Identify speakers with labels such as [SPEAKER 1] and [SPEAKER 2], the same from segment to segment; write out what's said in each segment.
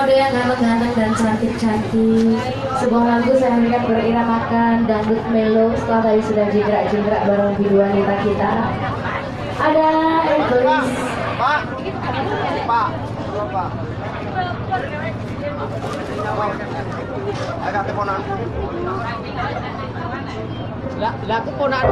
[SPEAKER 1] mode yang ganteng-ganteng dan cantik-cantik. Sebuah lagu saya lihat beriramakan dangdut melo. Setelah tadi sudah jingkrak-jingkrak bareng video wanita kita. Ada Evelis.
[SPEAKER 2] Pak, Pak, Pak. Agak teleponan. Lah aku ponan.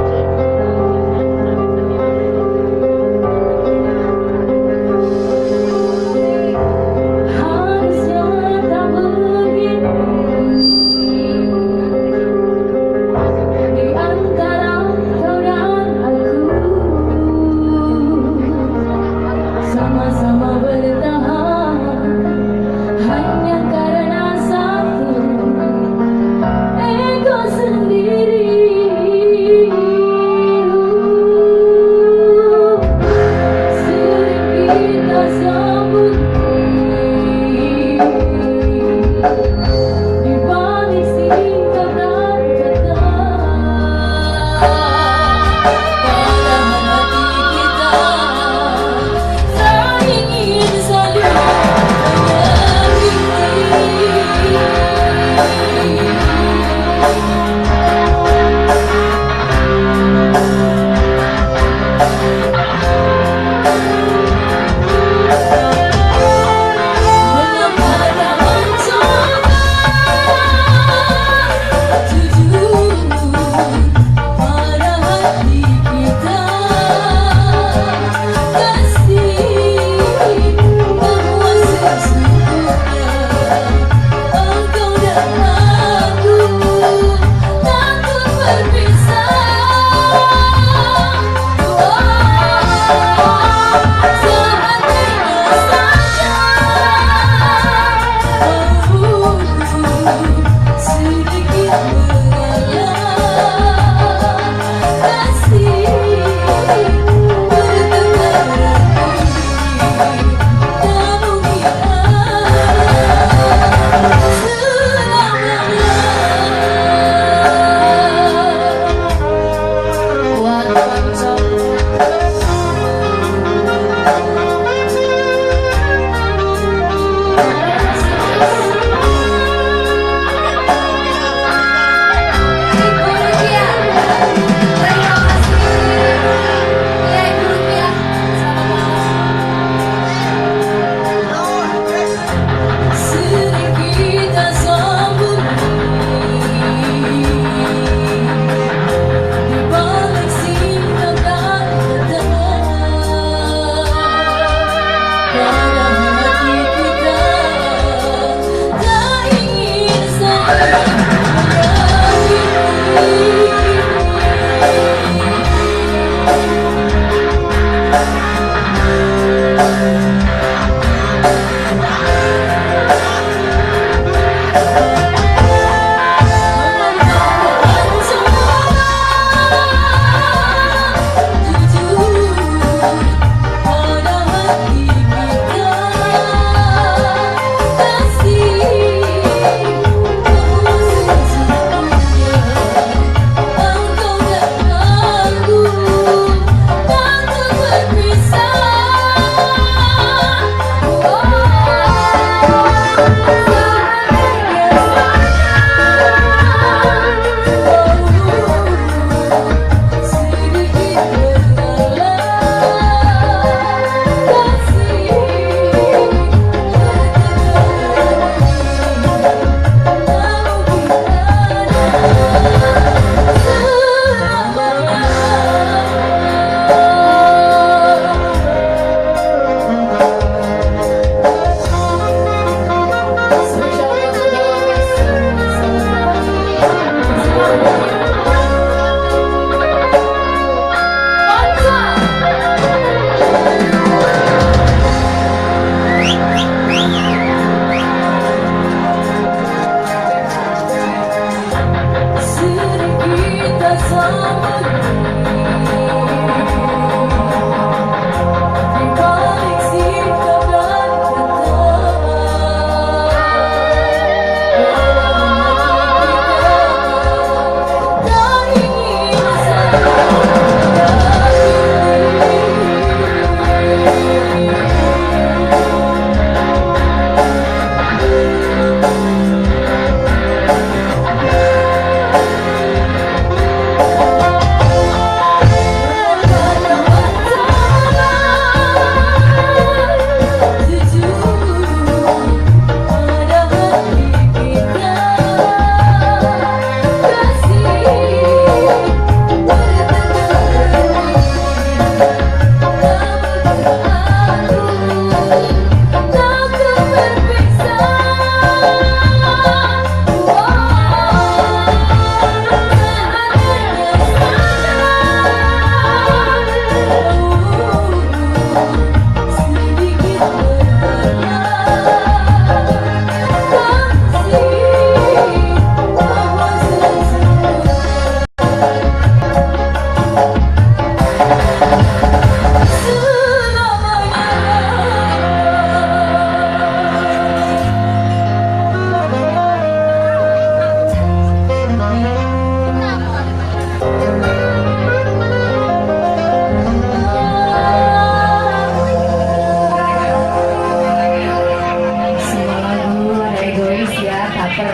[SPEAKER 1] Baper.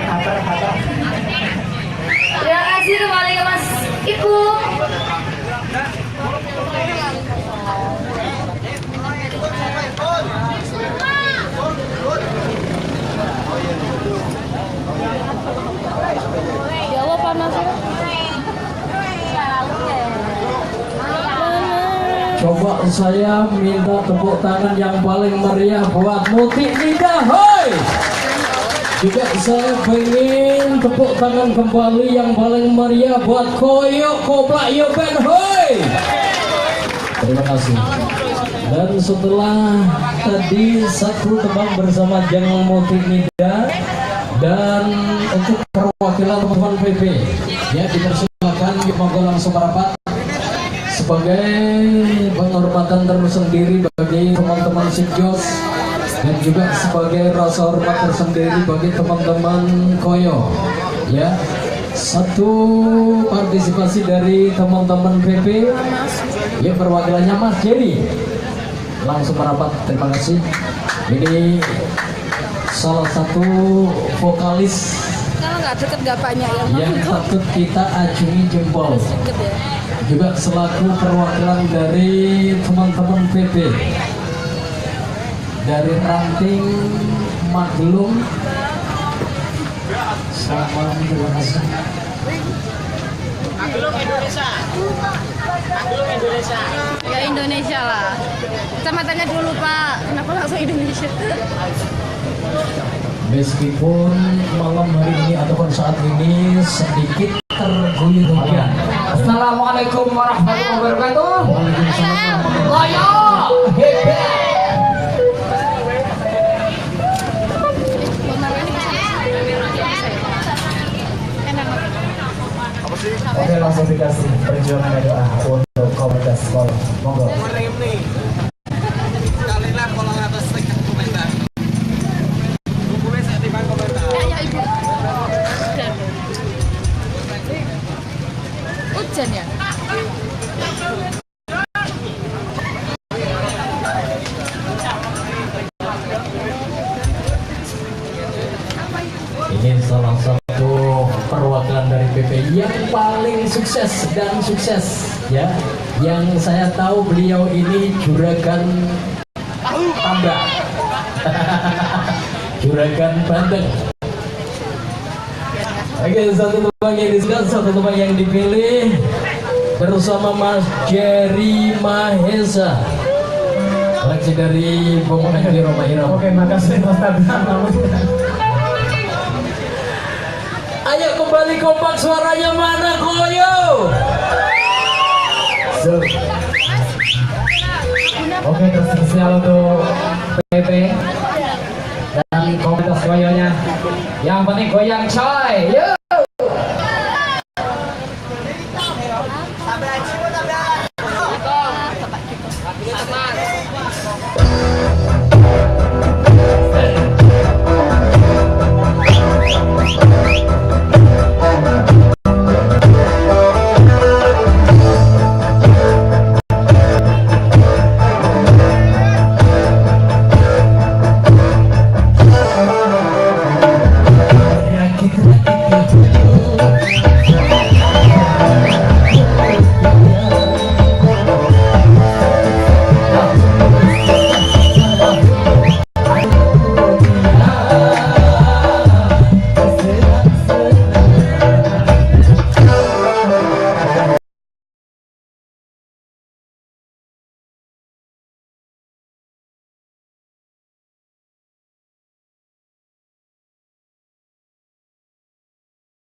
[SPEAKER 1] Terima kasih kembali ke Mas Ibu. Ya Allah panasnya.
[SPEAKER 3] Coba saya minta tepuk tangan yang paling meriah buat Muti Nida, hoi. Juga saya pengen tepuk tangan kembali yang paling meriah buat Koyo Koplak Yoben, hoi. Terima kasih. Dan setelah tadi satu teman bersama Jeng Muti Nida, dan untuk perwakilan teman PP ya dipersilakan monggo langsung merapat sebagai penghormatan tersendiri bagi teman-teman Sitjos dan juga sebagai rasa hormat tersendiri bagi teman-teman Koyo ya. Satu partisipasi dari teman-teman PP ya, perwakilannya Mas Jerry langsung merapat. Terima kasih. Ini salah satu vokalis
[SPEAKER 1] Kalau nggak deket nggak banyak
[SPEAKER 3] yang patut kita acungi jempol. Juga selaku perwakilan dari teman-teman PP dari ranting Magelung. Selamat, terima kasih.
[SPEAKER 2] Magelung Indonesia. Magelung Indonesia.
[SPEAKER 1] Ya Indonesia lah. Kecamatannya dulu Pak. Kenapa langsung Indonesia?
[SPEAKER 3] Meskipun malam hari ini ataupun saat ini sedikit terguyur hujan.
[SPEAKER 2] Assalamualaikum warahmatullahi wabarakatuh.
[SPEAKER 3] Waalaikumsalam.
[SPEAKER 2] Koyo.
[SPEAKER 4] Oke, langsung dikasih perjuangan dan doa untuk komunitas sekolah. Monggo.
[SPEAKER 2] Kalilah kalau atas tekan komentar. Bukunya saya timbang komentar.
[SPEAKER 1] Ya Ibu. Hujan ya?
[SPEAKER 3] Ini salah satu perwakilan dari PP yang paling sukses dan sukses ya. Yang saya tahu beliau ini juragan tambak. Juragan Bandeng. Oke, satu teman yang disukai, satu teman yang dipilih bersama Mas Jerry Mahesa. Koleksi dari pemenang di Roma Irama.
[SPEAKER 4] Oke, makasih Mas Tabang.
[SPEAKER 3] Ayo kembali kompak, suaranya mana Koyo?
[SPEAKER 4] So. Oke, terus spesial untuk PP dan komunitas Koyonya. Yang penting goyang coy, yuk.